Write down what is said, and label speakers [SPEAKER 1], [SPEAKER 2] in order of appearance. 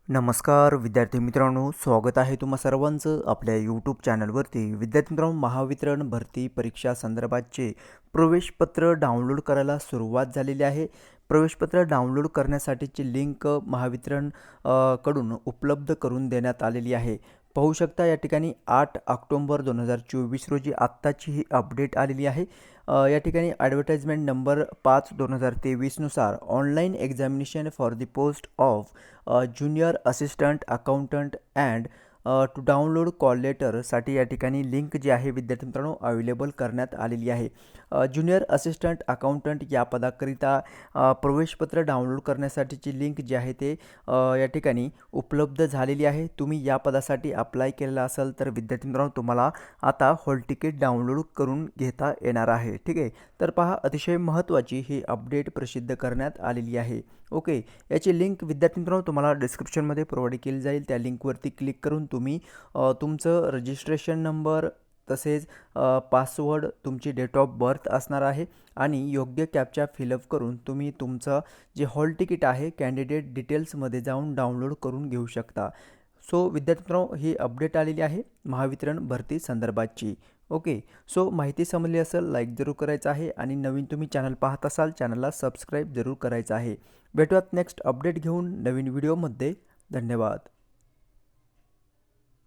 [SPEAKER 1] नमस्कार विद्यार्थी मित्रांनो, स्वागत आहे तुम्हा सर्वांचं आपल्या यूट्यूब चॅनलवरती. विद्यार्थी मित्रांनो, महावितरण भरती परीक्षा संदर्भातचे प्रवेशपत्र डाउनलोड करायला सुरुवात झालेली आहे. प्रवेशपत्र डाउनलोड करण्यासाठीची लिंक महावितरण कडून उपलब्ध करून देण्यात आलेली आहे. पाहू शकता या ठिकाणी 8 ऑक्टोबर 2024 रोजी आत्ताची ही अपडेट आलेली आहे. या ठिकाणी ॲडव्हर्टाइजमेंट नंबर 5/2023 नुसार online examination for the post of junior assistant accountant and to download call लेटरसाठी या ठिकाणी लिंक जी आहे विद्यार्थी मित्रांनो अवेलेबल करण्यात आलेली आहे. ज्युनियर असिस्टंट अकाउंटंट या पदाकरिता प्रवेशपत्र डाउनलोड करण्यासाठीची लिंक जी आहे ते या ठिकाणी उपलब्ध झालेली आहे. तुम्ही या पदासाठी अप्लाय केलेला असाल तर विद्यार्थी मित्रांनो तुम्हाला आता हॉल तिकीट डाउनलोड करून घेता येणार आहे. ठीक आहे, तर पहा अतिशय महत्त्वाची ही अपडेट प्रसिद्ध करण्यात आलेली आहे. ओके, याची लिंक विद्यार्थी मित्रांनो तुम्हाला डिस्क्रिप्शनमध्ये प्रोव्हाइड केली जाईल. त्या लिंकवरती क्लिक करून तुम्ही तुमचं रजिस्ट्रेशन नंबर तसेच पासवर्ड, तुमची डेट ऑफ बर्थ असणार आहे आणि योग्य कॅप्चा फिलअप करून तुम्ही तुमचं जे हॉल तिकीट आहे कॅन्डिडेट डिटेल्समध्ये जाऊन डाउनलोड करून घेऊ शकता. सो विद्यार्थी मित्रांनो ही अपडेट आलेली आहे महावितरण भरती संदर्भातची. ओके, सो माहिती समजली असेल लाईक जरूर करायचं आहे आणि नवीन तुम्ही चॅनल पाहत असाल चॅनलला सबस्क्राईब जरूर करायचं आहे. भेटूयात नेक्स्ट अपडेट घेऊन नवीन व्हिडिओमध्ये. धन्यवाद.